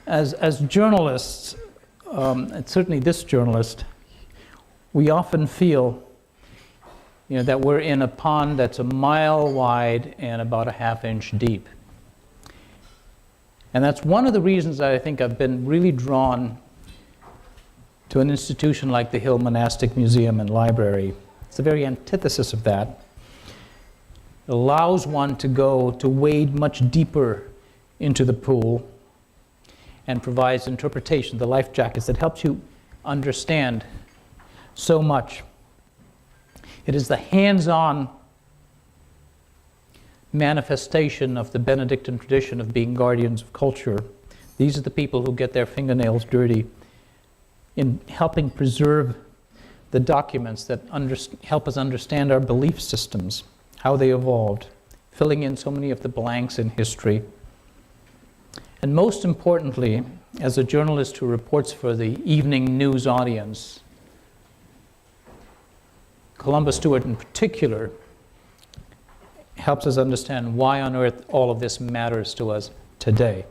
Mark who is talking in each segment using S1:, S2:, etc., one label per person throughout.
S1: As journalists, and certainly this journalist, we often feel that we're in a pond that's a mile wide and about a half-inch deep. And that's one of the reasons that I think I've been really drawn to an institution like the Hill Monastic Museum and Library. It's the very antithesis of that. It allows one to wade much deeper into the pool and provides interpretation, the life jackets, that helps you understand so much. It is the hands-on manifestation of the Benedictine tradition of being guardians of culture. These are the people who get their fingernails dirty in helping preserve the documents that help us understand our belief systems, how they evolved, filling in so many of the blanks in history. And most importantly, as a journalist who reports for the evening news audience, Columba Stewart in particular helps us understand why on earth all of this matters to us today.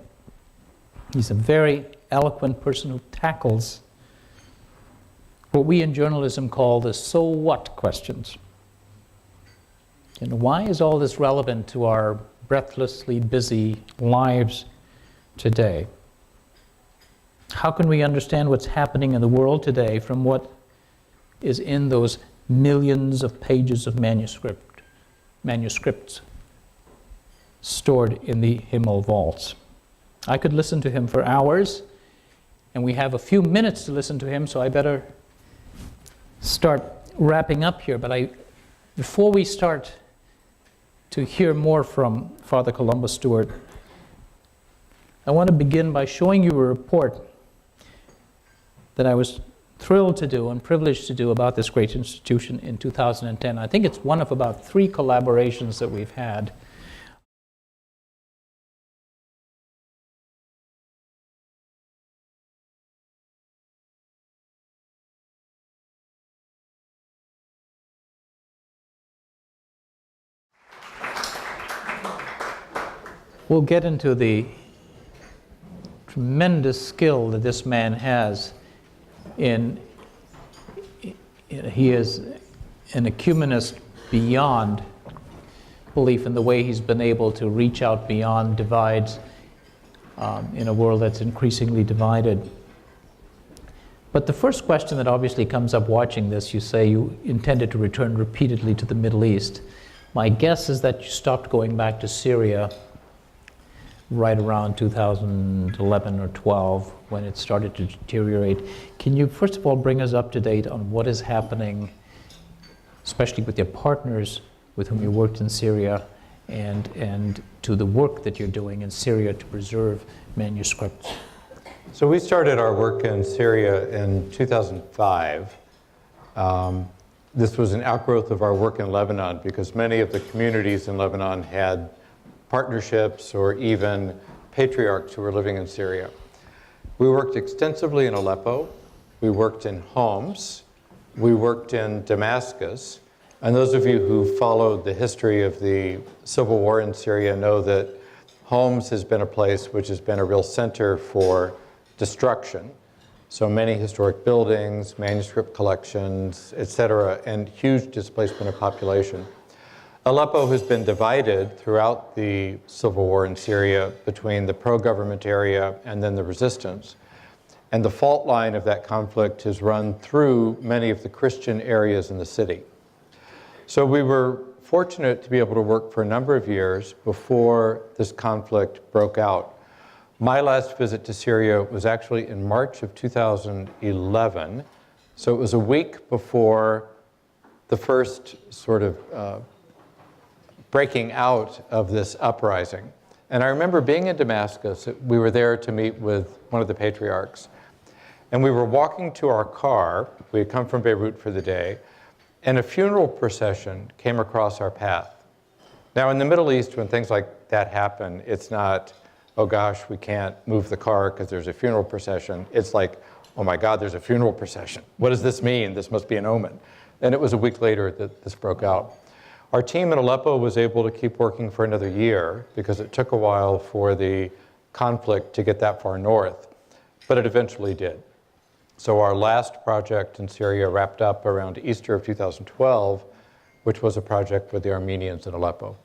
S1: He's a very eloquent person who tackles what we in journalism call the so what questions. And why is all this relevant to our breathlessly busy lives today? How can we understand what's happening in the world today from what is in those millions of pages of manuscripts stored in the HMML vaults? I could listen to him for hours, and we have a few minutes to listen to him, so I better start wrapping up here. But before we start to hear more from Father Columba Stewart, I want to begin by showing you a report that I was thrilled to do and privileged to do about this great institution in 2010. I think it's one of about 3 collaborations that we've had. We'll get into the tremendous skill that this man has he is an ecumenist beyond belief in the way he's been able to reach out beyond divides in a world that's increasingly divided. But the first question that obviously comes up watching this, you say you intended to return repeatedly to the Middle East. My guess is that you stopped going back to Syria right around 2011 or 12 when it started to deteriorate. Can you first of all bring us up to date on what is happening, especially with your partners with whom you worked in Syria, and to the work that you're doing in Syria to preserve manuscripts?
S2: So we started our work in Syria in 2005. This was an outgrowth of our work in Lebanon because many of the communities in Lebanon had partnerships or even patriarchs who were living in Syria. We worked extensively in Aleppo. We worked in Homs. We worked in Damascus. And those of you who followed the history of the civil war in Syria know that Homs has been a place which has been a real center for destruction. So many historic buildings, manuscript collections, etc., and huge displacement of population. Aleppo has been divided throughout the civil war in Syria between the pro-government area and then the resistance. And the fault line of that conflict has run through many of the Christian areas in the city. So we were fortunate to be able to work for a number of years before this conflict broke out. My last visit to Syria was actually in March of 2011. So it was a week before the first sort of breaking out of this uprising. And I remember being in Damascus. We were there to meet with one of the patriarchs. And we were walking to our car. We had come from Beirut for the day. And a funeral procession came across our path. Now, in the Middle East, when things like that happen, it's not, oh gosh, we can't move the car because there's a funeral procession. It's like, oh my God, there's a funeral procession. What does this mean? This must be an omen. And it was a week later that this broke out. Our team in Aleppo was able to keep working for another year because it took a while for the conflict to get that far north. but it eventually did. So our last project in Syria wrapped up around Easter of 2012, which was a project with the Armenians in Aleppo.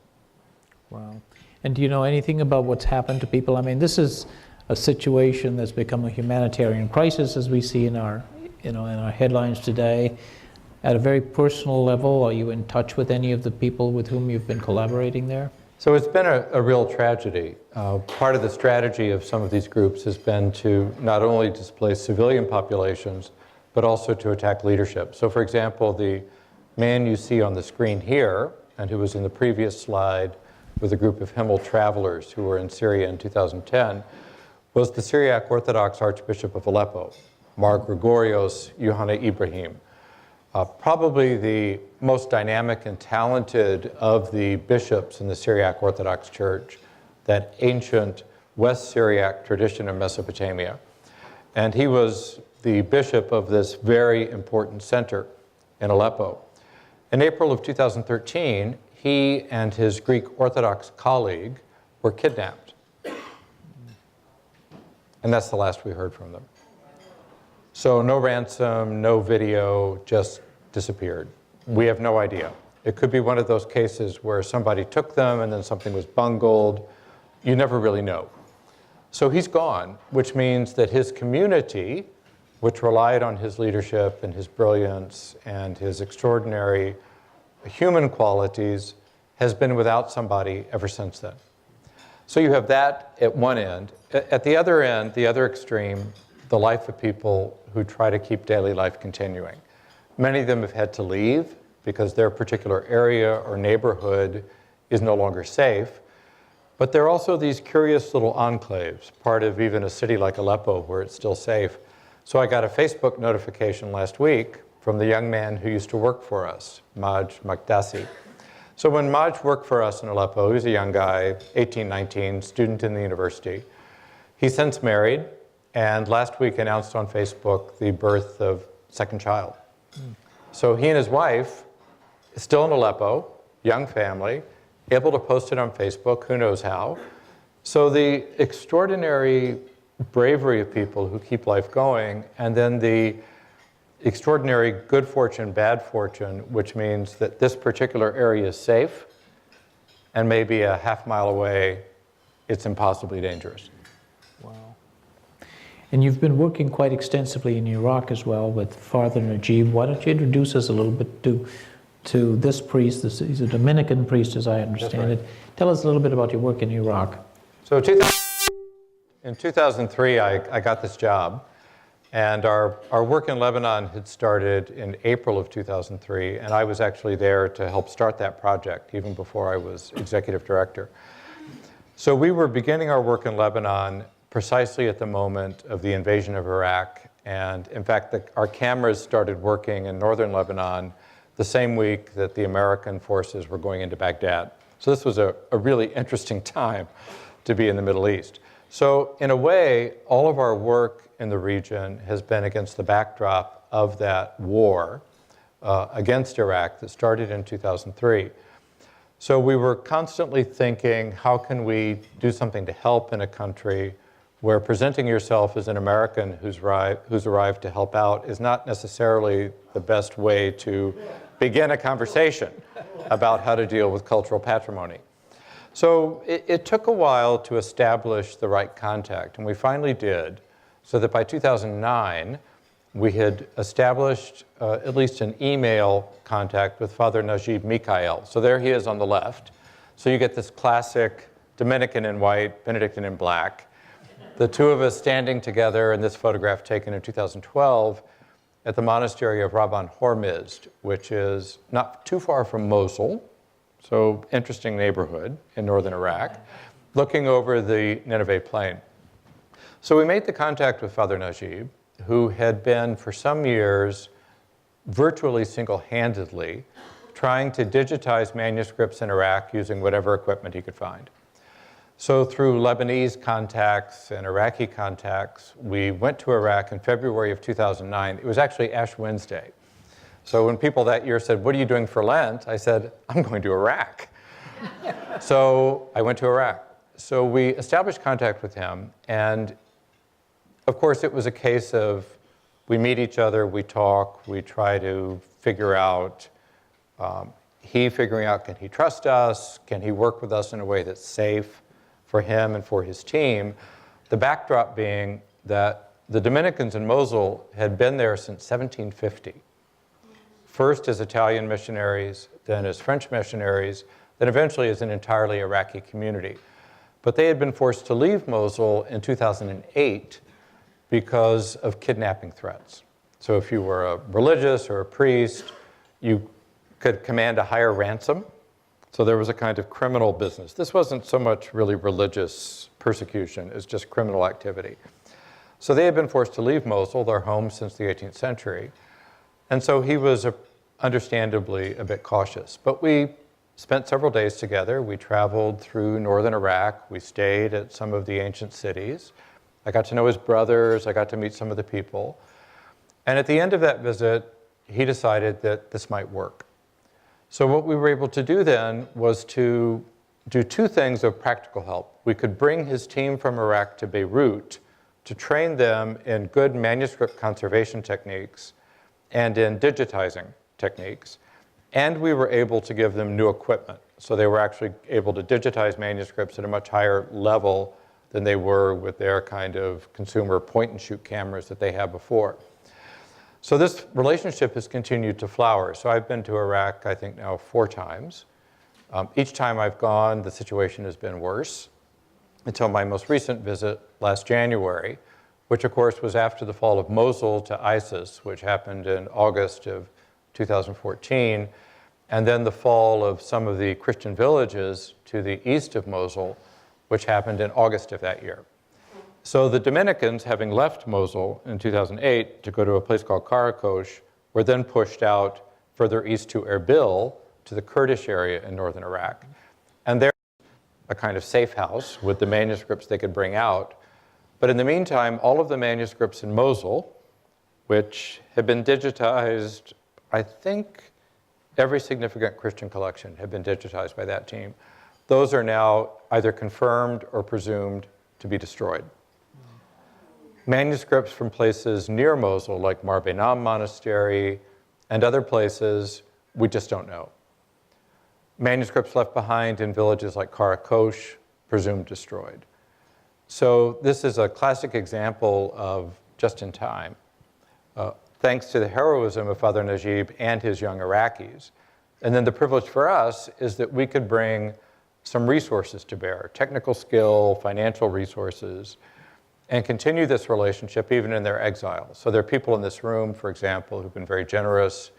S1: Wow. And do you know anything about what's happened to people? I mean, this is a situation that's become a humanitarian crisis, as we see in our headlines today. At a very personal level, are you in touch with any of the people with whom you've been collaborating there?
S2: So it's been a real tragedy. Part of the strategy of some of these groups has been to not only displace civilian populations, but also to attack leadership. So for example, the man you see on the screen here, and who was in the previous slide with a group of HMML travelers who were in Syria in 2010, was the Syriac Orthodox Archbishop of Aleppo, Mar Gregorios Iohanna Ibrahim. Probably the most dynamic and talented of the bishops in the Syriac Orthodox Church, that ancient West Syriac tradition of Mesopotamia. And he was the bishop of this very important center in Aleppo. In April of 2013, he and his Greek Orthodox colleague were kidnapped. And that's the last we heard from them. So no ransom, no video, just disappeared. We have no idea. It could be one of those cases where somebody took them and then something was bungled. You never really know. So he's gone, which means that his community, which relied on his leadership and his brilliance and his extraordinary human qualities, has been without somebody ever since then. So you have that at one end. At the other end, the other extreme, the life of people who try to keep daily life continuing. Many of them have had to leave because their particular area or neighborhood is no longer safe. But there are also these curious little enclaves, part of even a city like Aleppo where it's still safe. So I got a Facebook notification last week from the young man who used to work for us, Maj Makdassi. So when Maj worked for us in Aleppo, he was a young guy, 18, 19, student in the university. He's since married, and last week announced on Facebook the birth of second child. So he and his wife, still in Aleppo, young family, able to post it on Facebook, who knows how. So the extraordinary bravery of people who keep life going, and then the extraordinary good fortune, bad fortune, which means that this particular area is safe, and maybe a half mile away, it's impossibly dangerous.
S1: Wow. And you've been working quite extensively in Iraq as well with Father Najib. Why don't you introduce us a little bit to this priest? He's a Dominican priest, as I understand it. Tell us a little bit about your work in Iraq.
S2: So in 2003, I got this job. And our work in Lebanon had started in April of 2003, and I was actually there to help start that project, even before I was executive director. So we were beginning our work in Lebanon precisely at the moment of the invasion of Iraq. And in fact, our cameras started working in northern Lebanon the same week that the American forces were going into Baghdad. So this was a really interesting time to be in the Middle East. So in a way, all of our work in the region has been against the backdrop of that war against Iraq that started in 2003. So we were constantly thinking, how can we do something to help in a country where presenting yourself as an American who's arrived to help out is not necessarily the best way to begin a conversation about how to deal with cultural patrimony. So it took a while to establish the right contact, and we finally did, so that by 2009, we had established at least an email contact with Father Najib Mikhail. So there he is on the left. So you get this classic Dominican in white, Benedictine in black. The two of us standing together in this photograph taken in 2012 at the monastery of Rabban Hormizd, which is not too far from Mosul. So interesting neighborhood in northern Iraq, looking over the Nineveh plain. So we made the contact with Father Najib, who had been for some years virtually single-handedly trying to digitize manuscripts in Iraq using whatever equipment he could find. So through Lebanese contacts and Iraqi contacts, we went to Iraq in February of 2009. It was actually Ash Wednesday. So when people that year said, "What are you doing for Lent?" I said, "I'm going to Iraq." So I went to Iraq. So we established contact with him, and of course, it was a case of we meet each other, we talk, we try to figure out, he figuring out, can he trust us? Can he work with us in a way that's safe for him and for his team? The backdrop being that the Dominicans in Mosul had been there since 1750. First as Italian missionaries, then as French missionaries, then eventually as an entirely Iraqi community. But they had been forced to leave Mosul in 2008 because of kidnapping threats. So if you were a religious or a priest, you could command a higher ransom. So there was a kind of criminal business. This wasn't so much really religious persecution, it's just criminal activity. So they had been forced to leave Mosul, their home since the 18th century. And so he was understandably a bit cautious. But we spent several days together. We traveled through northern Iraq. We stayed at some of the ancient cities. I got to know his brothers. I got to meet some of the people. And at the end of that visit, he decided that this might work. So what we were able to do then was to do two things of practical help. We could bring his team from Iraq to Beirut to train them in good manuscript conservation techniques and in digitizing techniques. And we were able to give them new equipment. So they were actually able to digitize manuscripts at a much higher level than they were with their kind of consumer point-and-shoot cameras that they had before. So this relationship has continued to flower. So I've been to Iraq, I think now 4 times. Each time I've gone, the situation has been worse until my most recent visit last January, which of course was after the fall of Mosul to ISIS, which happened in August of 2014, and then the fall of some of the Christian villages to the east of Mosul, which happened in August of that year. So the Dominicans, having left Mosul in 2008 to go to a place called Karakosh, were then pushed out further east to Erbil, to the Kurdish area in northern Iraq. And there a kind of safe house with the manuscripts they could bring out. But in the meantime, all of the manuscripts in Mosul, which had been digitized, I think every significant Christian collection had been digitized by that team. Those are now either confirmed or presumed to be destroyed. Manuscripts from places near Mosul, like Mar Behnam Monastery and other places, we just don't know. Manuscripts left behind in villages like Karakosh, presumed destroyed. So this is a classic example of just in time. Thanks to the heroism of Father Najib and his young Iraqis. And then the privilege for us is that we could bring some resources to bear, technical skill, financial resources, and continue this relationship even in their exile. So there are people in this room, for example, who've been very generous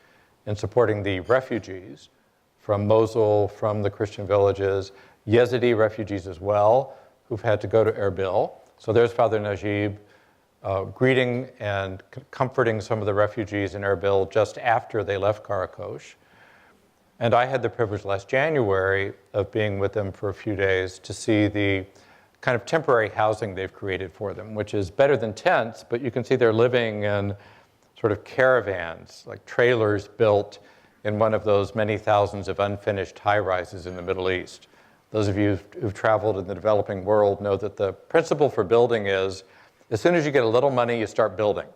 S2: in supporting the refugees from Mosul, from the Christian villages, Yazidi refugees as well, who've had to go to Erbil. So there's Father Najib greeting and comforting some of the refugees in Erbil just after they left Karakosh. And I had the privilege last January of being with them for a few days to see the kind of temporary housing they've created for them, which is better than tents, but you can see they're living in sort of caravans, like trailers built in one of those many thousands of unfinished high-rises in the Middle East. Those of you who've traveled in the developing world know that the principle for building is, as soon as you get a little money, you start building.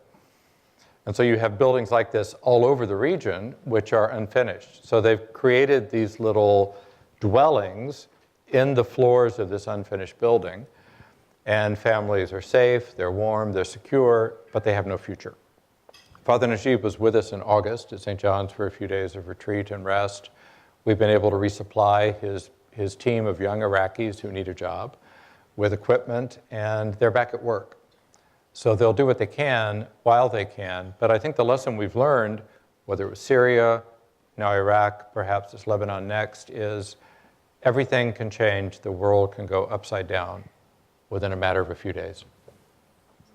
S2: And so you have buildings like this all over the region, which are unfinished. So they've created these little dwellings in the floors of this unfinished building. And families are safe, they're warm, they're secure, but they have no future. Father Najib was with us in August at St. John's for a few days of retreat and rest. We've been able to resupply his team of young Iraqis who need a job with equipment, and they're back at work. So they'll do what they can while they can. But I think the lesson we've learned, whether it was Syria, now Iraq, perhaps it's Lebanon next, is everything can change. The world can go upside down within a matter of a few days.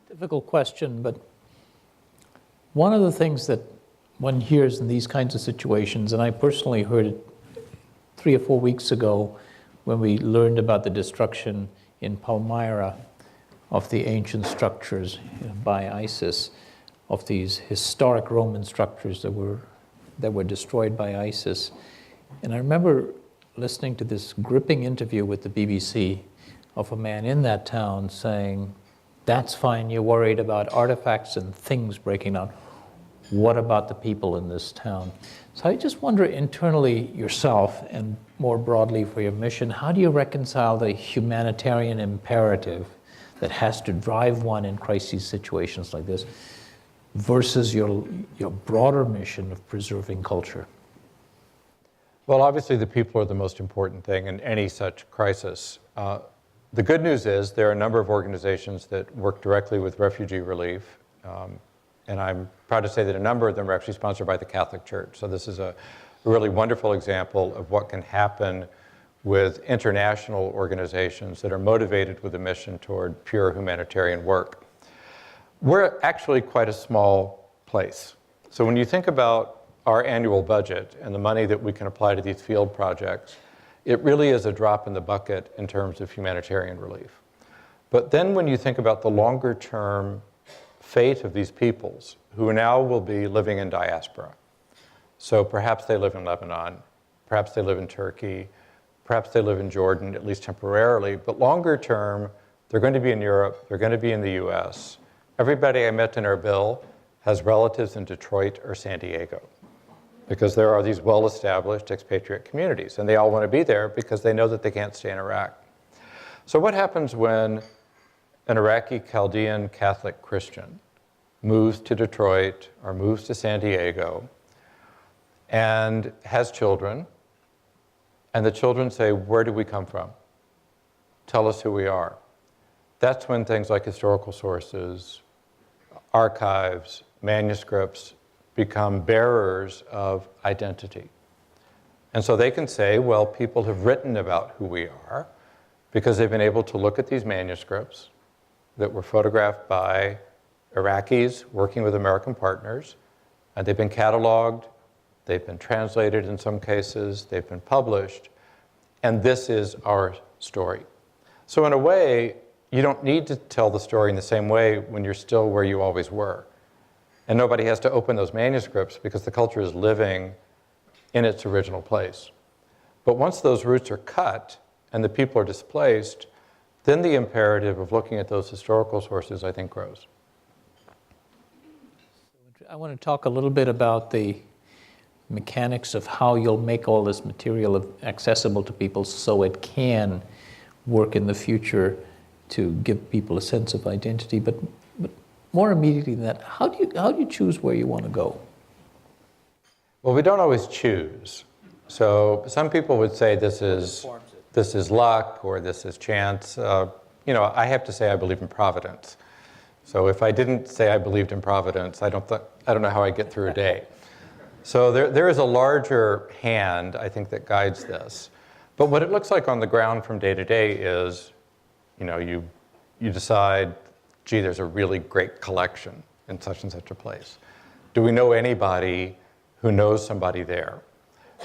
S1: Difficult question, but one of the things that one hears in these kinds of situations, and I personally heard it 3 or 4 weeks ago when we learned about the destruction in Palmyra of the ancient structures by ISIS, of these historic Roman structures that were destroyed by ISIS. And I remember listening to this gripping interview with the BBC of a man in that town saying, That's fine. You're worried about artifacts and things breaking down. What about the people in this town? So I just wonder internally yourself and more broadly for your mission, how do you reconcile the humanitarian imperative that has to drive one in crisis situations like this versus your broader mission of preserving culture?
S2: Well, obviously the people are the most important thing in any such crisis. The good news is there are a number of organizations that work directly with refugee relief. And I'm proud to say that a number of them are actually sponsored by the Catholic Church. So this is a really wonderful example of what can happen with international organizations that are motivated with a mission toward pure humanitarian work. We're actually quite a small place. So when you think about our annual budget and the money that we can apply to these field projects, it really is a drop in the bucket in terms of humanitarian relief. But then when you think about the longer term fate of these peoples who now will be living in diaspora. So perhaps they live in Lebanon, perhaps they live in Turkey, perhaps they live in Jordan, at least temporarily, but longer term, they're going to be in Europe, they're going to be in the US. Everybody I met in Erbil has relatives in Detroit or San Diego because there are these well-established expatriate communities and they all want to be there because they know that they can't stay in Iraq. So what happens when an Iraqi Chaldean Catholic Christian moves to Detroit or moves to San Diego and has children, and the children say, where do we come from? Tell us who we are. That's when things like historical sources, archives, manuscripts become bearers of identity. And so they can say, well, people have written about who we are because they've been able to look at these manuscripts that were photographed by Iraqis working with American partners, and they've been cataloged, they've been translated in some cases, they've been published, and this is our story. So in a way, you don't need to tell the story in the same way when you're still where you always were. And nobody has to open those manuscripts because the culture is living in its original place. But once those roots are cut and the people are displaced, then the imperative of looking at those historical sources, I think, grows.
S1: I want to talk a little bit about the mechanics of how you'll make all this material accessible to people so it can work in the future to give people a sense of identity. But more immediately than that, how do you choose where you want to go?
S2: Well, we don't always choose. So some people would say this is luck or this is chance. I have to say I believe in providence. So if I didn't say I believed in providence, I don't know how I get through a day. So there is a larger hand, I think, that guides this. But what it looks like on the ground from day to day is, you decide, gee, there's a really great collection in such and such a place. Do we know anybody who knows somebody there?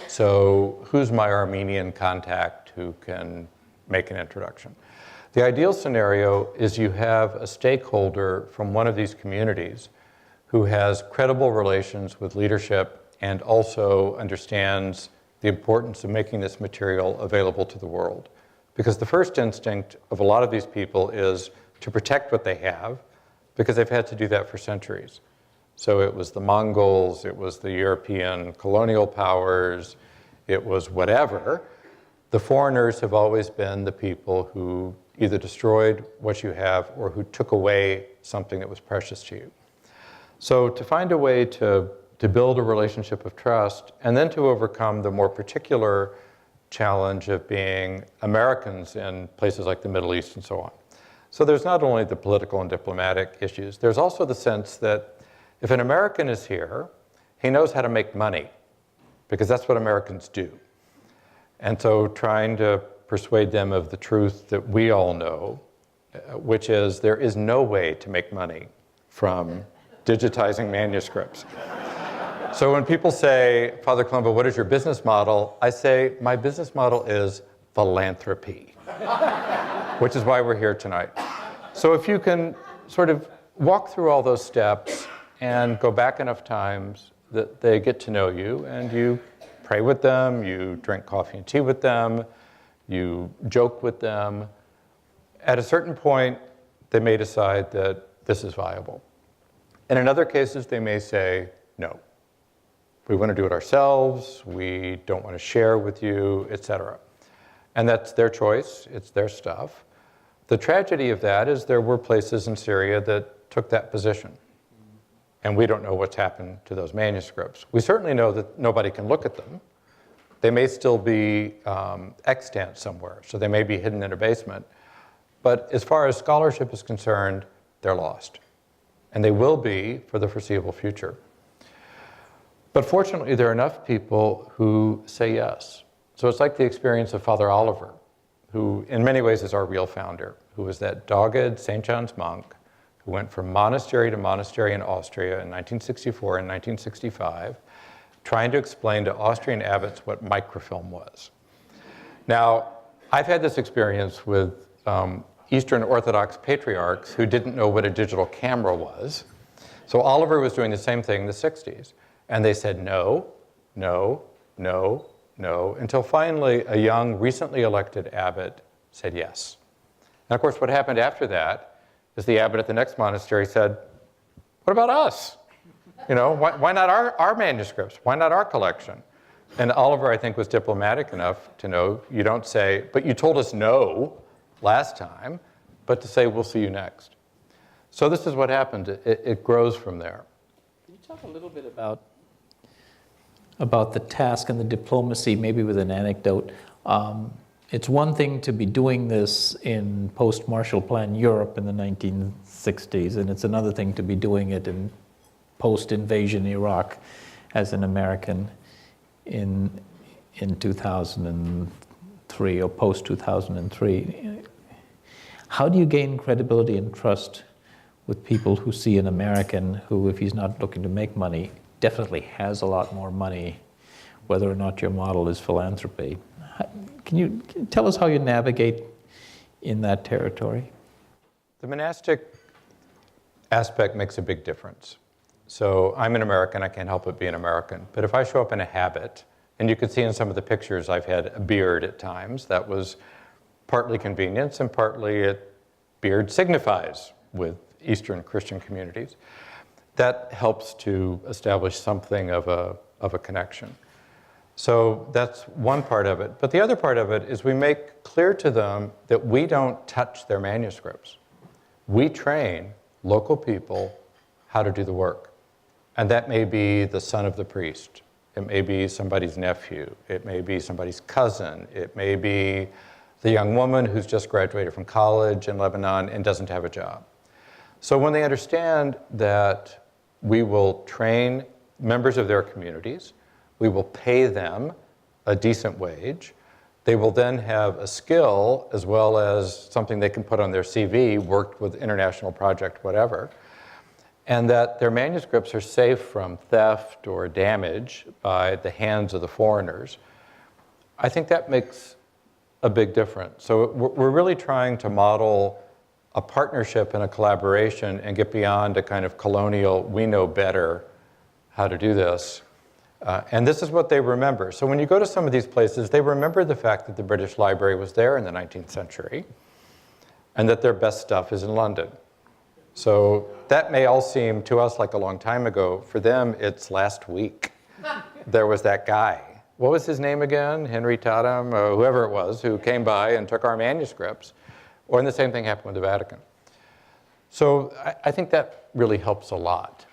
S2: So who's my Armenian contact who can make an introduction? The ideal scenario is you have a stakeholder from one of these communities who has credible relations with leadership and also understands the importance of making this material available to the world. Because the first instinct of a lot of these people is to protect what they have because they've had to do that for centuries. So it was the Mongols, it was the European colonial powers, it was whatever. The foreigners have always been the people who either destroyed what you have or who took away something that was precious to you. So to find a way to build a relationship of trust and then to overcome the more particular challenge of being Americans in places like the Middle East and so on. So there's not only the political and diplomatic issues, there's also the sense that if an American is here, he knows how to make money because that's what Americans do. And so trying to persuade them of the truth that we all know, which is there is no way to make money from digitizing manuscripts. So when people say, Father Columba, what is your business model? I say, my business model is philanthropy, which is why we're here tonight. So if you can sort of walk through all those steps and go back enough times that they get to know you and you pray with them, you drink coffee and tea with them, you joke with them. At a certain point, they may decide that this is viable. And in other cases, they may say, no, we want to do it ourselves, we don't want to share with you, etc. And that's their choice, it's their stuff. The tragedy of that is there were places in Syria that took that position. And we don't know what's happened to those manuscripts. We certainly know that nobody can look at them. They may still be extant somewhere, so they may be hidden in a basement. But as far as scholarship is concerned, they're lost. And they will be for the foreseeable future. But fortunately, there are enough people who say yes. So it's like the experience of Father Oliver, who in many ways is our real founder, who was that dogged St. John's monk who went from monastery to monastery in Austria in 1964 and 1965, trying to explain to Austrian abbots what microfilm was. Now, I've had this experience with Eastern Orthodox patriarchs who didn't know what a digital camera was. So Oliver was doing the same thing in the 60s. And they said no, no, no, no, until finally a young, recently elected abbot said yes. And of course, what happened after that is the abbot at the next monastery said, what about us? You know, why not our manuscripts? Why not our collection? And Oliver, I think, was diplomatic enough to know, you don't say, but you told us no last time, but to say, we'll see you next. So this is what happened. It grows from there.
S1: Can you talk a little bit about the task and the diplomacy, maybe with an anecdote? It's one thing to be doing this in post-Marshall Plan Europe in the 1960s, and it's another thing to be doing it in post-invasion Iraq as an American in 2003 or post-2003. How do you gain credibility and trust with people who see an American who, if he's not looking to make money, definitely has a lot more money, whether or not your model is philanthropy? Can you tell us how you navigate in that territory?
S2: The monastic aspect makes a big difference. So I'm an American, I can't help but be an American. But if I show up in a habit, and you can see in some of the pictures I've had a beard at times, that was partly convenience and partly beard signifies with Eastern Christian communities. That helps to establish something of a connection. So that's one part of it. But the other part of it is we make clear to them that we don't touch their manuscripts. We train local people how to do the work. And that may be the son of the priest. It may be somebody's nephew. It may be somebody's cousin. It may be the young woman who's just graduated from college in Lebanon and doesn't have a job. So when they understand that we will train members of their communities, we will pay them a decent wage, they will then have a skill as well as something they can put on their CV, worked with international project, whatever, and that their manuscripts are safe from theft or damage by the hands of the foreigners. I think that makes a big difference. So we're really trying to model a partnership and a collaboration and get beyond a kind of colonial, we know better how to do this. And this is what they remember. So when you go to some of these places, they remember the fact that the British Library was there in the 19th century and that their best stuff is in London. So that may all seem to us like a long time ago. For them, it's last week. There was that guy. What was his name again? Henry Tatum, whoever it was, who came by and took our manuscripts. Or the same thing happened with the Vatican. So I think that really helps a lot.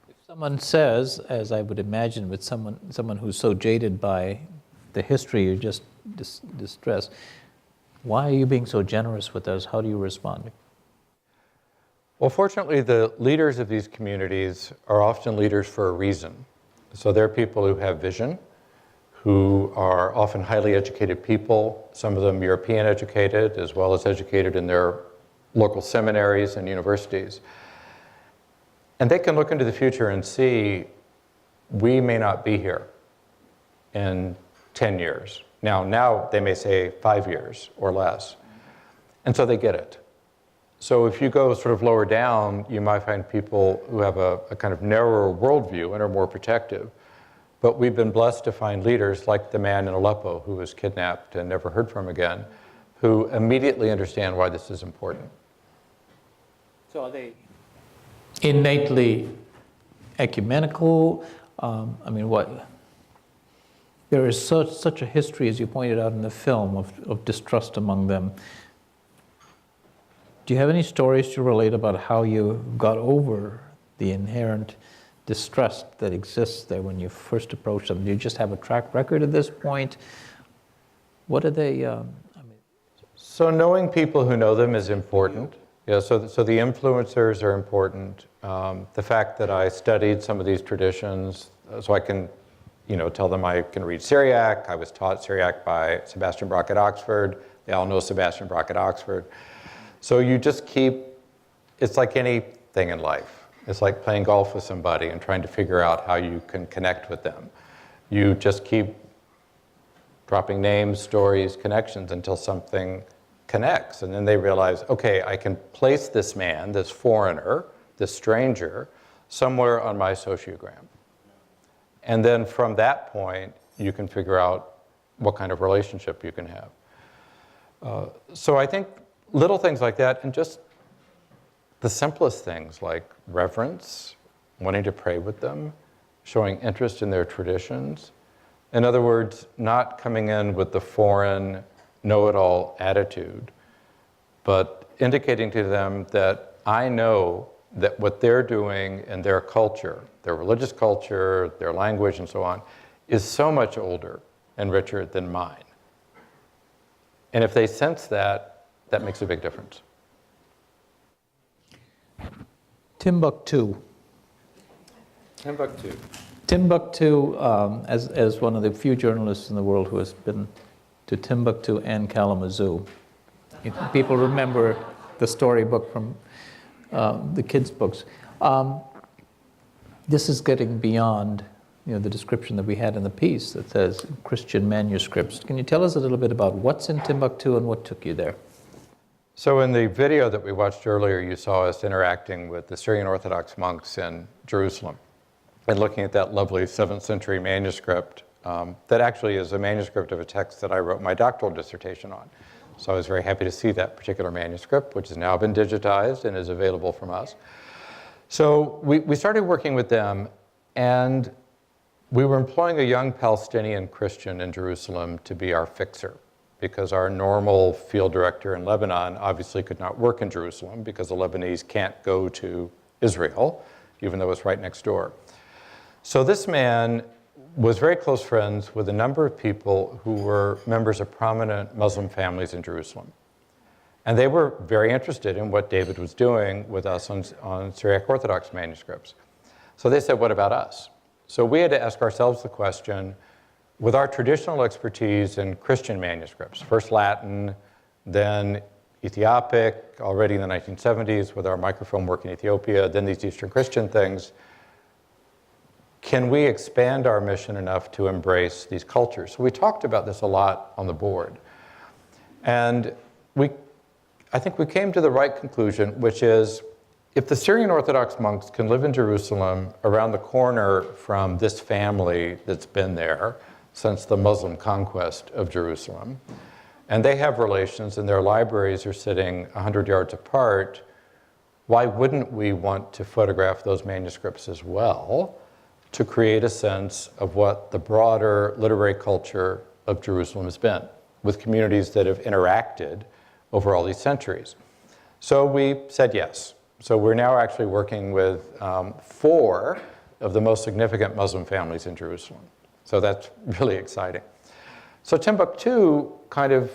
S1: If someone says, as I would imagine with someone who's so jaded by the history you just distressed, why are you being so generous with us? How do you respond?
S2: Well, fortunately, the leaders of these communities are often leaders for a reason. So they're people who have vision, who are often highly educated people, some of them European educated, as well as educated in their local seminaries and universities. And they can look into the future and see, we may not be here in 10 years. Now they may say 5 years or less. And so they get it. So if you go sort of lower down, you might find people who have a kind of narrower worldview and are more protective. But we've been blessed to find leaders like the man in Aleppo who was kidnapped and never heard from again, who immediately understand why this is important.
S1: So are they innately ecumenical? I mean, what? There is such a history, as you pointed out in the film, of distrust among them. Do you have any stories to relate about how you got over the inherent distrust that exists there when you first approached them? Do you just have a track record at this point? What are they?
S2: So knowing people who know them is important. Yeah, so the influencers are important. The fact that I studied some of these traditions, so I can, tell them I can read Syriac. I was taught Syriac by Sebastian Brock at Oxford. They all know Sebastian Brock at Oxford. So you just keep, it's like anything in life. It's like playing golf with somebody and trying to figure out how you can connect with them. You just keep dropping names, stories, connections until something connects. And then they realize, okay, I can place this man, this foreigner, this stranger, somewhere on my sociogram. And then from that point, you can figure out what kind of relationship you can have. So I think little things like that, and just the simplest things like reverence, wanting to pray with them, showing interest in their traditions. In other words, not coming in with the foreign, know-it-all attitude, but indicating to them that I know that what they're doing in their culture, their religious culture, their language, and so on, is so much older and richer than mine. And if they sense that, that makes a big difference.
S1: Timbuktu. Timbuktu, as one of the few journalists in the world who has been to Timbuktu and Kalamazoo. People remember the storybook from the kids' books. This is getting beyond the description that we had in the piece that says Christian manuscripts. Can you tell us a little bit about what's in Timbuktu and what took you there?
S2: So in the video that we watched earlier, you saw us interacting with the Syrian Orthodox monks in Jerusalem and looking at that lovely 7th century manuscript that actually is a manuscript of a text that I wrote my doctoral dissertation on. So I was very happy to see that particular manuscript, which has now been digitized and is available from us. So we started working with them, and we were employing a young Palestinian Christian in Jerusalem to be our fixer, because our normal field director in Lebanon obviously could not work in Jerusalem because the Lebanese can't go to Israel, even though it's right next door. So this man was very close friends with a number of people who were members of prominent Muslim families in Jerusalem. And they were very interested in what David was doing with us on Syriac Orthodox manuscripts. So they said, what about us? So we had to ask ourselves the question, with our traditional expertise in Christian manuscripts, first Latin, then Ethiopic, already in the 1970s with our microfilm work in Ethiopia, then these Eastern Christian things, can we expand our mission enough to embrace these cultures? So we talked about this a lot on the board. And I think we came to the right conclusion, which is, if the Syrian Orthodox monks can live in Jerusalem around the corner from this family that's been there since the Muslim conquest of Jerusalem, and they have relations and their libraries are sitting 100 yards apart, why wouldn't we want to photograph those manuscripts as well to create a sense of what the broader literary culture of Jerusalem has been, with communities that have interacted over all these centuries? So we said yes. So we're now actually working with 4 of the most significant Muslim families in Jerusalem. So that's really exciting. So Timbuktu kind of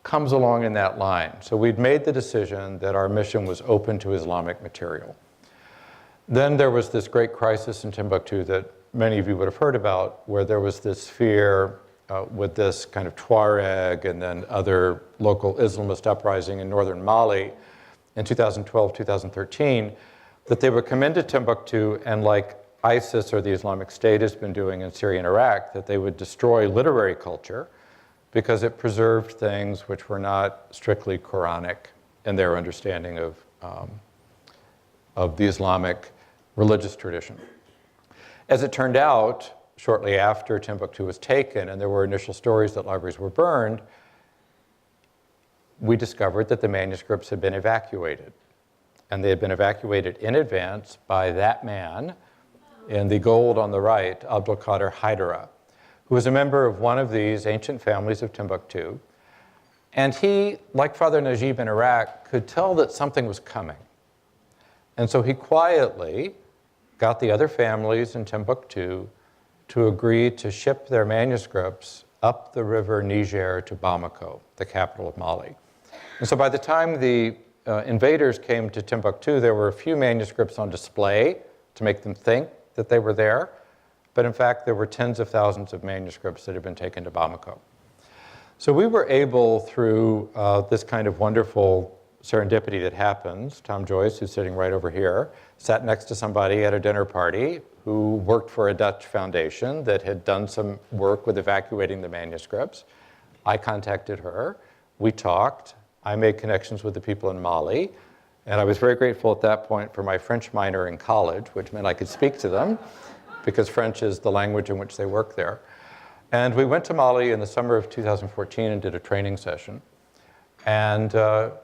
S2: comes along in that line. So we'd made the decision that our mission was open to Islamic material. Then there was this great crisis in Timbuktu that many of you would have heard about, where there was this fear with this kind of Tuareg and then other local Islamist uprising in northern Mali in 2012, 2013, that they would come into Timbuktu and, like ISIS or the Islamic State has been doing in Syria and Iraq, that they would destroy literary culture because it preserved things which were not strictly Quranic in their understanding of the Islamic religious tradition. As it turned out, shortly after Timbuktu was taken and there were initial stories that libraries were burned, we discovered that the manuscripts had been evacuated. and they had been evacuated in advance by that man in the gold on the right, Abdul Qadir Haidara, who was a member of one of these ancient families of Timbuktu. And he, like Father Najib in Iraq, could tell that something was coming. And so he quietly got the other families in Timbuktu to agree to ship their manuscripts up the river Niger to Bamako, the capital of Mali. And so by the time the invaders came to Timbuktu, there were a few manuscripts on display to make them think that they were there. But in fact, there were tens of thousands of manuscripts that had been taken to Bamako. So we were able, through this kind of wonderful serendipity that happens, Tom Joyce, who's sitting right over here, sat next to somebody at a dinner party who worked for a Dutch foundation that had done some work with evacuating the manuscripts. I contacted her. We talked. I made connections with the people in Mali. And I was very grateful at that point for my French minor in college, which meant I could speak to them, because French is the language in which they work there. And we went to Mali in the summer of 2014 and did a training session. And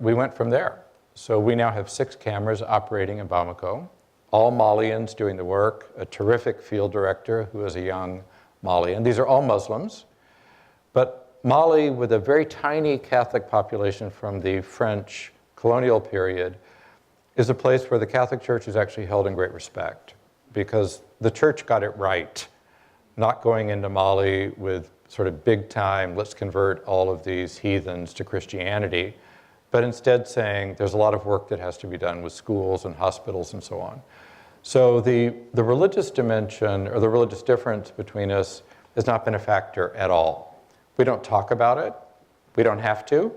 S2: we went from there. So we now have 6 cameras operating in Bamako, all Malians doing the work, a terrific field director who is a young Malian. These are all Muslims. But Mali, with a very tiny Catholic population from the French colonial period, is a place where the Catholic Church is actually held in great respect, because the church got it right, not going into Mali with sort of big time, let's convert all of these heathens to Christianity, but instead saying there's a lot of work that has to be done with schools and hospitals and so on. So the religious dimension, or the religious difference between us, has not been a factor at all. We don't talk about it. We don't have to.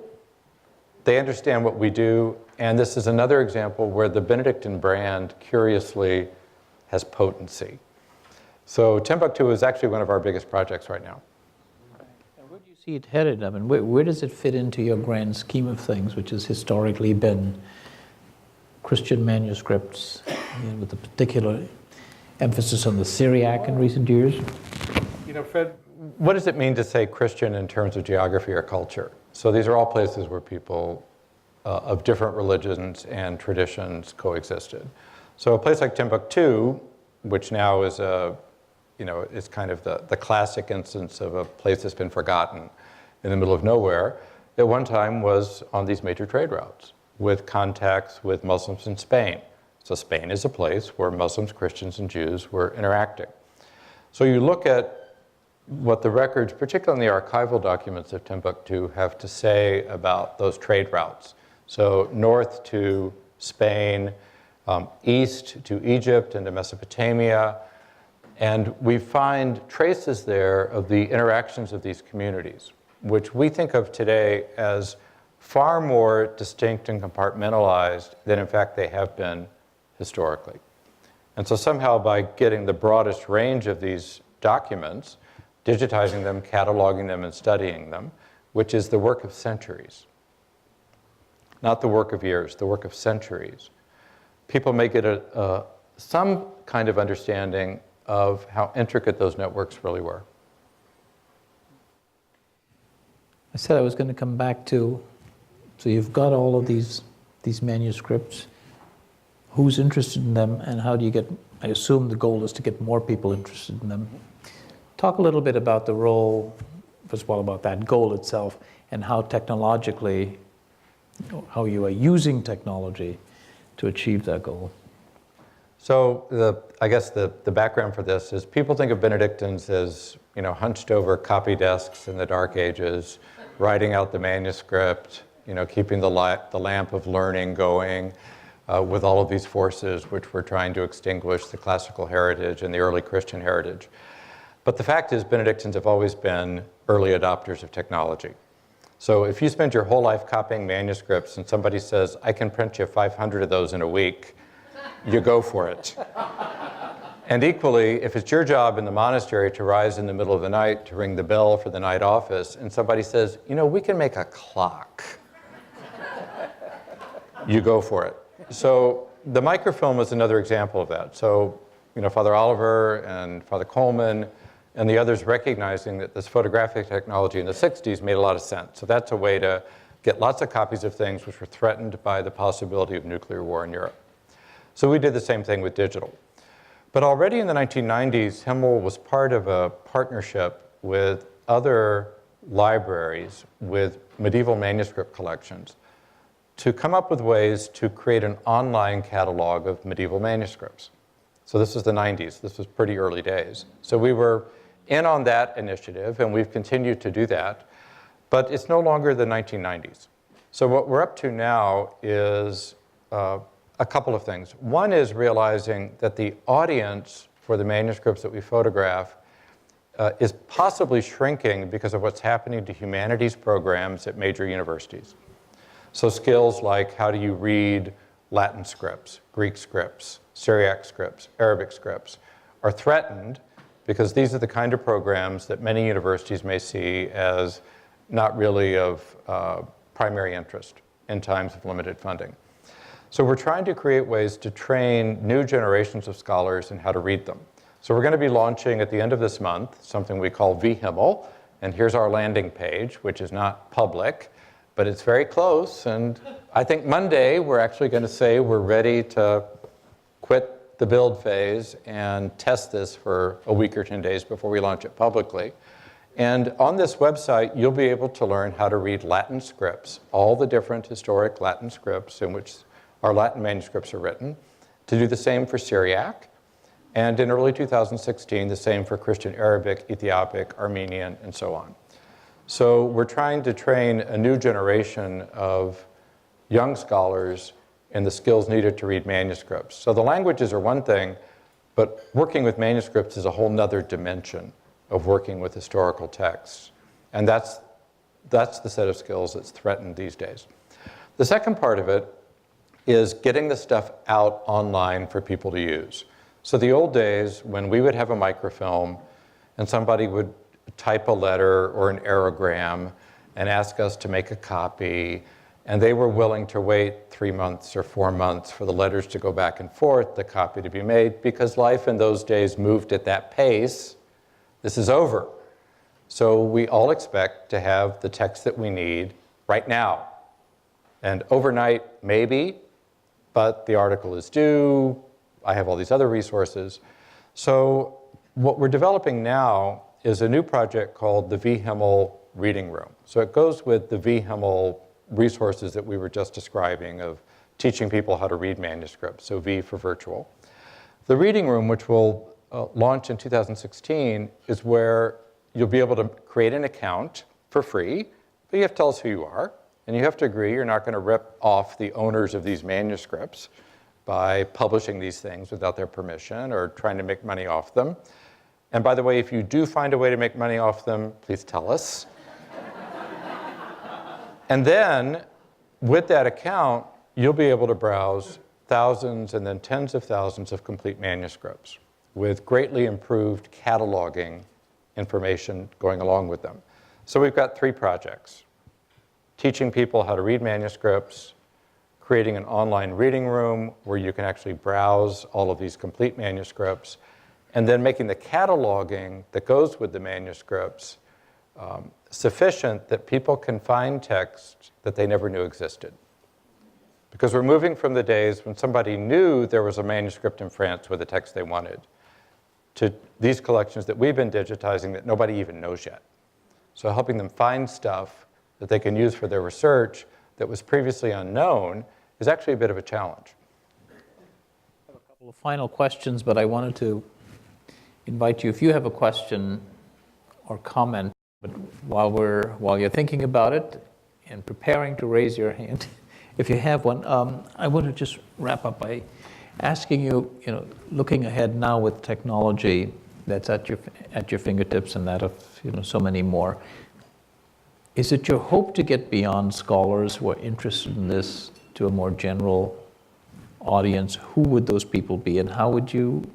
S2: They understand what we do, and this is another example where the Benedictine brand, curiously, has potency. So Timbuktu is actually one of our biggest projects right now.
S1: And where do you see it headed? I mean, where does it fit into your grand scheme of things, which has historically been Christian manuscripts, with a particular emphasis on the Syriac in recent years?
S2: You know, Fred, what does it mean to say Christian in terms of geography or culture? So these are all places where people of different religions and traditions coexisted. So a place like Timbuktu, which now is is kind of the classic instance of a place that's been forgotten in the middle of nowhere, at one time was on these major trade routes with contacts with Muslims in Spain. So Spain is a place where Muslims, Christians, and Jews were interacting. So you look at what the records, particularly in the archival documents of Timbuktu, have to say about those trade routes. So north to Spain, east to Egypt and to Mesopotamia, and we find traces there of the interactions of these communities, which we think of today as far more distinct and compartmentalized than in fact they have been historically. And so somehow by getting the broadest range of these documents, digitizing them, cataloging them, and studying them, which is the work of centuries, not the work of years, the work of centuries, people may get some kind of understanding of how intricate those networks really were.
S1: I said I was going to come back to, so you've got all of these manuscripts. Who's interested in them, and how do you get, I assume the goal is to get more people interested in them. Talk a little bit about the role, first of all, about that goal itself, and how technologically, how you are using technology to achieve that goal.
S2: So I guess the background for this is people think of Benedictines as hunched over copy desks in the Dark Ages, writing out the manuscript, keeping the lamp of learning going with all of these forces which were trying to extinguish the classical heritage and the early Christian heritage. But the fact is Benedictines have always been early adopters of technology. So if you spend your whole life copying manuscripts and somebody says, I can print you 500 of those in a week, you go for it. And equally, if it's your job in the monastery to rise in the middle of the night to ring the bell for the night office, and somebody says, we can make a clock, you go for it. So the microfilm is another example of that. So, Father Oliver and Father Coleman and the others recognizing that this photographic technology in the 60s made a lot of sense. So that's a way to get lots of copies of things which were threatened by the possibility of nuclear war in Europe. So we did the same thing with digital. But already in the 1990s, HMML was part of a partnership with other libraries with medieval manuscript collections to come up with ways to create an online catalog of medieval manuscripts. So this is the 90s. This was pretty early days. So we were in on that initiative, and we've continued to do that. But it's no longer the 1990s. So what we're up to now is a couple of things. One is realizing that the audience for the manuscripts that we photograph is possibly shrinking because of what's happening to humanities programs at major universities. So skills like how do you read Latin scripts, Greek scripts, Syriac scripts, Arabic scripts are threatened because these are the kind of programs that many universities may see as not really of primary interest in times of limited funding. So we're trying to create ways to train new generations of scholars in how to read them. So we're going to be launching at the end of this month something we call VHML, and here's our landing page, which is not public, but it's very close, and I think Monday we're actually going to say we're ready to quit the build phase and test this for a week or 10 days before we launch it publicly. And on this website, you'll be able to learn how to read Latin scripts, all the different historic Latin scripts in which our Latin manuscripts are written, to do the same for Syriac, and in early 2016, the same for Christian Arabic, Ethiopic, Armenian, and so on. So we're trying to train a new generation of young scholars in the skills needed to read manuscripts. So the languages are one thing, but working with manuscripts is a whole nother dimension of working with historical texts. And that's the set of skills that's threatened these days. The second part of it is getting the stuff out online for people to use. So the old days, when we would have a microfilm and somebody would type a letter or an aerogram and ask us to make a copy, and they were willing to wait 3 months or 4 months for the letters to go back and forth, the copy to be made, because life in those days moved at that pace. This is over. So we all expect to have the text that we need right now. And overnight, maybe, but the article is due. I have all these other resources. So what we're developing now is a new project called the VHML Reading Room. So it goes with the VHML resources that we were just describing of teaching people how to read manuscripts, so V for virtual. The Reading Room, which will launch in 2016, is where you'll be able to create an account for free, but you have to tell us who you are, and you have to agree you're not going to rip off the owners of these manuscripts by publishing these things without their permission or trying to make money off them. And by the way, if you do find a way to make money off them, please tell us. And then, with that account, you'll be able to browse thousands and then tens of thousands of complete manuscripts with greatly improved cataloging information going along with them. So we've got 3 projects: teaching people how to read manuscripts, creating an online reading room where you can actually browse all of these complete manuscripts, and then making the cataloging that goes with the manuscripts sufficient that people can find texts that they never knew existed. Because we're moving from the days when somebody knew there was a manuscript in France with a text they wanted to these collections that we've been digitizing that nobody even knows yet. So helping them find stuff that they can use for their research that was previously unknown is actually a bit of a challenge.
S1: I have a couple of final questions, but I wanted to invite you, if you have a question or comment, but while you're thinking about it and preparing to raise your hand, if you have one, I want to just wrap up by asking you, looking ahead now with technology that's at your fingertips and that of so many more, is it your hope to get beyond scholars who are interested in this to a more general audience? Who would those people be, and how would you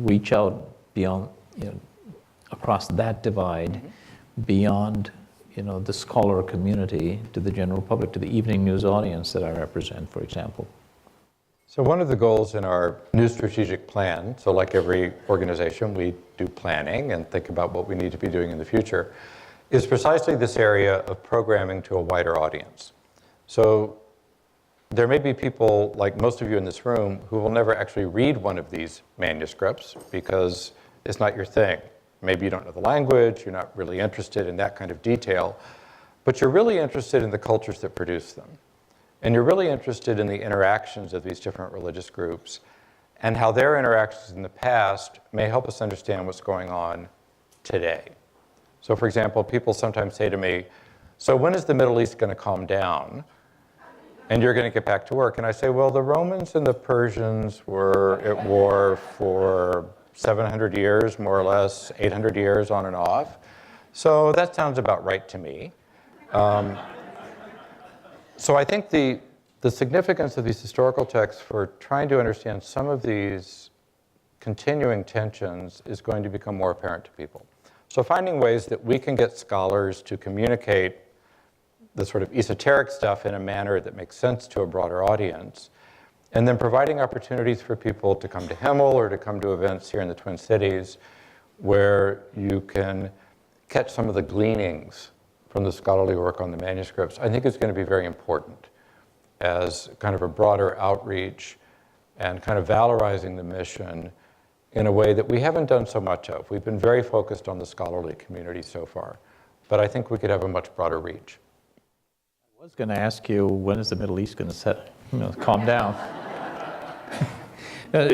S1: reach out beyond, across that divide, beyond, the scholar community to the general public, to the evening news audience that I represent, for example?
S2: So one of the goals in our new strategic plan, so like every organization, we do planning and think about what we need to be doing in the future, is precisely this area of programming to a wider audience. So there may be people, like most of you in this room, who will never actually read one of these manuscripts because it's not your thing. Maybe you don't know the language, you're not really interested in that kind of detail, but you're really interested in the cultures that produce them. And you're really interested in the interactions of these different religious groups and how their interactions in the past may help us understand what's going on today. So for example, people sometimes say to me, so when is the Middle East going to calm down and you're going to get back to work? And I say, well, the Romans and the Persians were at war for 700 years, more or less, 800 years on and off. So that sounds about right to me. So I think the significance of these historical texts for trying to understand some of these continuing tensions is going to become more apparent to people. So finding ways that we can get scholars to communicate the sort of esoteric stuff in a manner that makes sense to a broader audience, and then providing opportunities for people to come to HMML or to come to events here in the Twin Cities where you can catch some of the gleanings from the scholarly work on the manuscripts, I think is going to be very important as kind of a broader outreach and kind of valorizing the mission in a way that we haven't done so much of. We've been very focused on the scholarly community so far, but I think we could have a much broader reach.
S1: I was going to ask you, when is the Middle East going to calm down?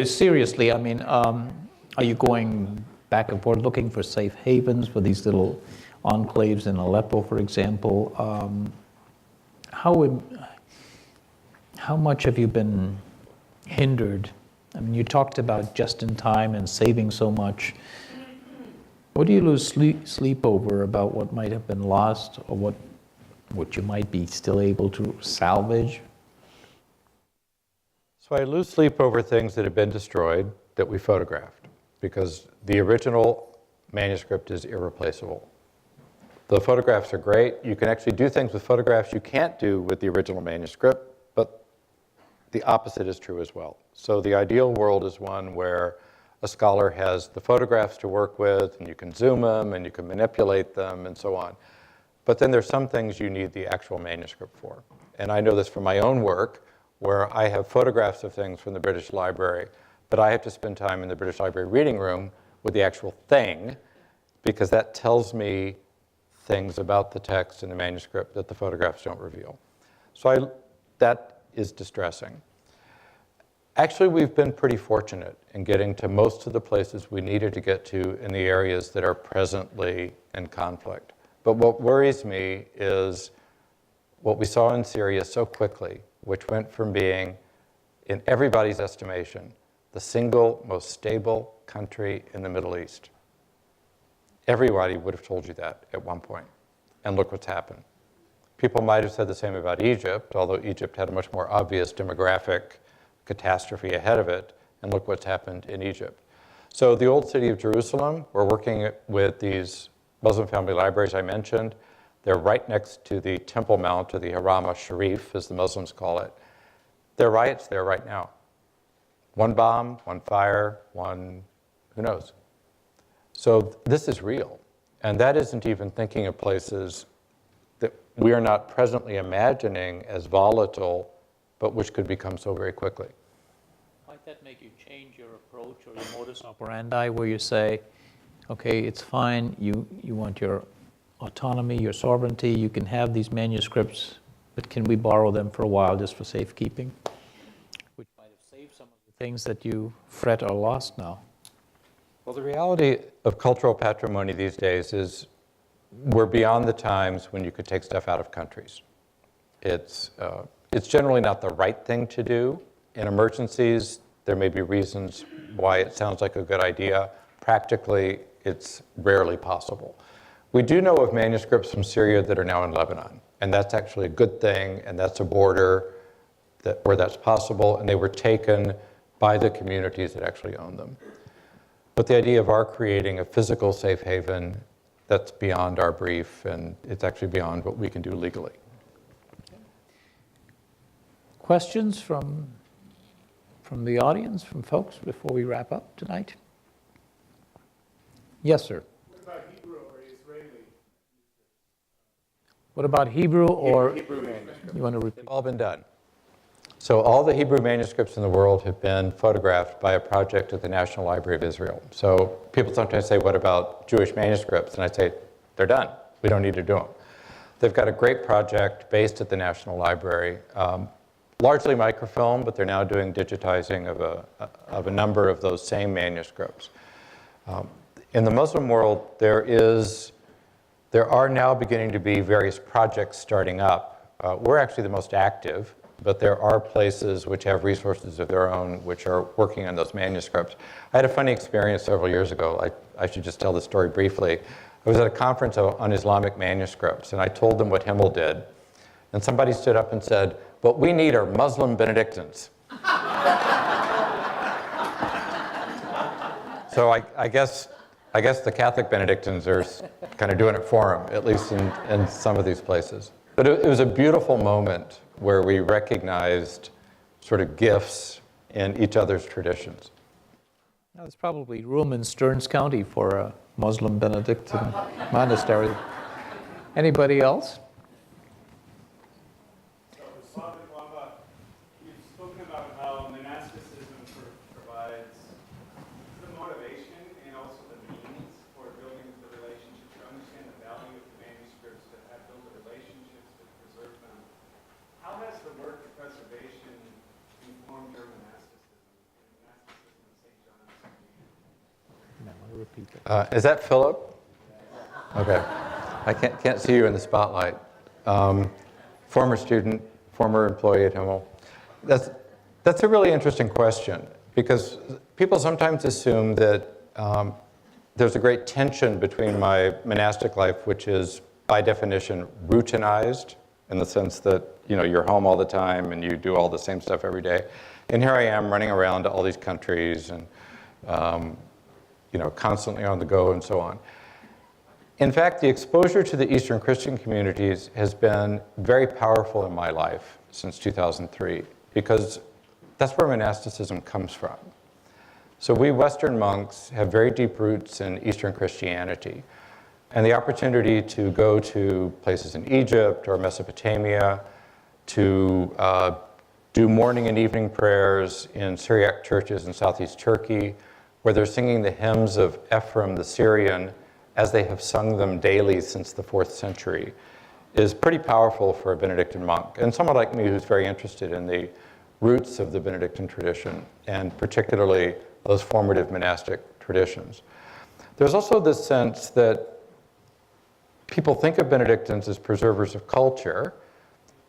S1: Seriously, I mean, are you going back and forth looking for safe havens for these little enclaves in Aleppo, for example? How much have you been hindered? I mean, you talked about just in time and saving so much. What do you lose sleep over about what might have been lost or what you might be still able to salvage?
S2: So I lose sleep over things that have been destroyed that we photographed because the original manuscript is irreplaceable. The photographs are great. You can actually do things with photographs you can't do with the original manuscript, but the opposite is true as well. So the ideal world is one where a scholar has the photographs to work with, and you can zoom them, and you can manipulate them, and so on. But then there's some things you need the actual manuscript for. And I know this from my own work, where I have photographs of things from the British Library, but I have to spend time in the British Library reading room with the actual thing, because that tells me things about the text and the manuscript that the photographs don't reveal. So that is distressing. Actually, we've been pretty fortunate in getting to most of the places we needed to get to in the areas that are presently in conflict. But what worries me is what we saw in Syria so quickly, which went from being, in everybody's estimation, the single most stable country in the Middle East. Everybody would have told you that at one point. And look what's happened. People might have said the same about Egypt, although Egypt had a much more obvious demographic catastrophe ahead of it, and look what's happened in Egypt. So the old city of Jerusalem, we're working with these Muslim family libraries I mentioned. They're right next to the Temple Mount, or the Haram al-Sharif, as the Muslims call it. There are riots there right now. One bomb, one fire, one, who knows? So this is real. And that isn't even thinking of places that we are not presently imagining as volatile, but which could become so very quickly.
S1: Might that make you change your approach or your modus operandi, where you say, okay, it's fine, you want your autonomy, your sovereignty, you can have these manuscripts, but can we borrow them for a while just for safekeeping? Which might have saved some of the things that you fret are lost now.
S2: Well, the reality of cultural patrimony these days is we're beyond the times when you could take stuff out of countries. It's generally not the right thing to do. In emergencies, there may be reasons why it sounds like a good idea. Practically, it's rarely possible. We do know of manuscripts from Syria that are now in Lebanon, and that's actually a good thing, and that's a border where that's possible, and they were taken by the communities that actually own them. But the idea of our creating a physical safe haven, that's beyond our brief, and it's actually beyond what we can do legally.
S1: Questions from the audience, from folks, before we wrap up tonight? Yes, sir.
S3: What about Hebrew or Israeli?
S1: What about Hebrew or
S2: Hebrew manuscripts.
S1: you want to repeat?
S2: They've all been done. So all the Hebrew manuscripts in the world have been photographed by a project at the National Library of Israel. So people sometimes say, what about Jewish manuscripts? And I say, they're done. We don't need to do them. They've got a great project based at the National Library, largely microfilm, but they're now doing digitizing of a number of those same manuscripts. In the Muslim world, there are now beginning to be various projects starting up. We're actually the most active, but there are places which have resources of their own which are working on those manuscripts. I had a funny experience several years ago. I should just tell the story briefly. I was at a conference on Islamic manuscripts, and I told them what Himmel did. And somebody stood up and said, what we need are Muslim Benedictines. So I guess the Catholic Benedictines are kind of doing it for him, at least in some of these places. But it was a beautiful moment where we recognized sort of gifts in each other's traditions.
S1: Now, there's probably room in Stearns County for a Muslim Benedictine monastery. Anybody else?
S3: Father Columba, you've spoken about how monasticism sort of provides the motivation and also the means for building the relationships, to understand the value of the manuscripts, to have built the relationships, to preserve them. How has the work of preservation informed your monasticism and monasticism of St. John's?
S1: No, I'll repeat that.
S2: Is that Philip? Okay. I can't see you in the spotlight. Former student, former employee at Himmel. That's a really interesting question, because people sometimes assume that there's a great tension between my monastic life, which is by definition routinized, in the sense that you're home all the time and you do all the same stuff every day. And here I am running around to all these countries and constantly on the go and so on. In fact, the exposure to the Eastern Christian communities has been very powerful in my life since 2003, because that's where monasticism comes from. So we Western monks have very deep roots in Eastern Christianity. And the opportunity to go to places in Egypt or Mesopotamia, to do morning and evening prayers in Syriac churches in southeast Turkey, where they're singing the hymns of Ephraim the Syrian as they have sung them daily since the 4th century, is pretty powerful for a Benedictine monk. And someone like me who's very interested in the roots of the Benedictine tradition, and particularly those formative monastic traditions. There's also this sense that people think of Benedictines as preservers of culture,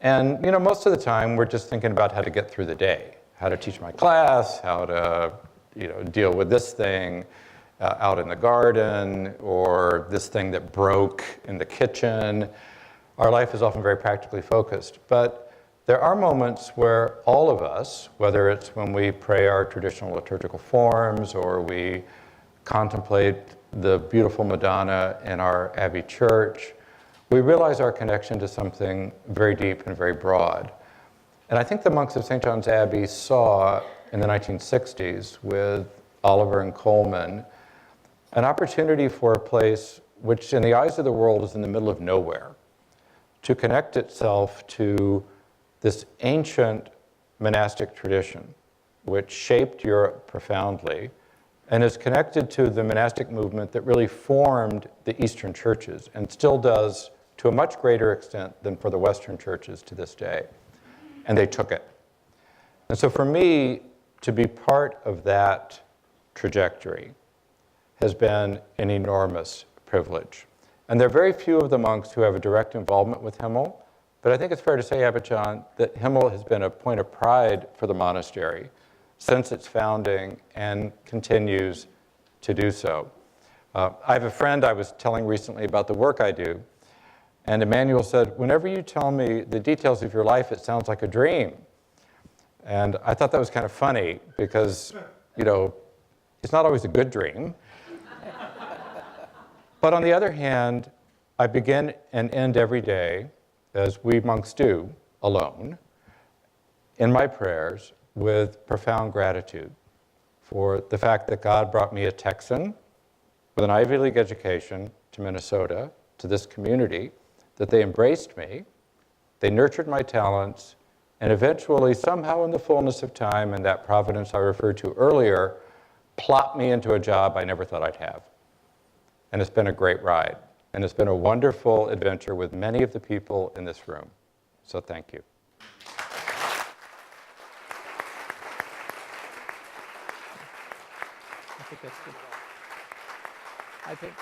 S2: and most of the time we're just thinking about how to get through the day, how to teach my class, how to deal with this thing out in the garden, or this thing that broke in the kitchen. Our life is often very practically focused, but there are moments where all of us, whether it's when we pray our traditional liturgical forms or we contemplate the beautiful Madonna in our Abbey Church, we realize our connection to something very deep and very broad. And I think the monks of St. John's Abbey saw in the 1960s with Oliver and Coleman an opportunity for a place which in the eyes of the world is in the middle of nowhere, to connect itself to this ancient monastic tradition which shaped Europe profoundly and is connected to the monastic movement that really formed the Eastern churches and still does to a much greater extent than for the Western churches to this day. And they took it. And so for me, to be part of that trajectory has been an enormous privilege. And there are very few of the monks who have a direct involvement with Himmel, but I think it's fair to say, Abbot John, that Himmel has been a point of pride for the monastery since its founding and continues to do so. I have a friend I was telling recently about the work I do, and Emmanuel said, whenever you tell me the details of your life, it sounds like a dream. And I thought that was kind of funny because, it's not always a good dream. But on the other hand, I begin and end every day, as we monks do, alone, in my prayers with profound gratitude for the fact that God brought me a Texan with an Ivy League education to Minnesota, to this community, that they embraced me, they nurtured my talents, and eventually, somehow in the fullness of time and that providence I referred to earlier, plopped me into a job I never thought I'd have. And it's been a great ride. And it's been a wonderful adventure with many of the people in this room. So thank you.
S1: I think that's good. I think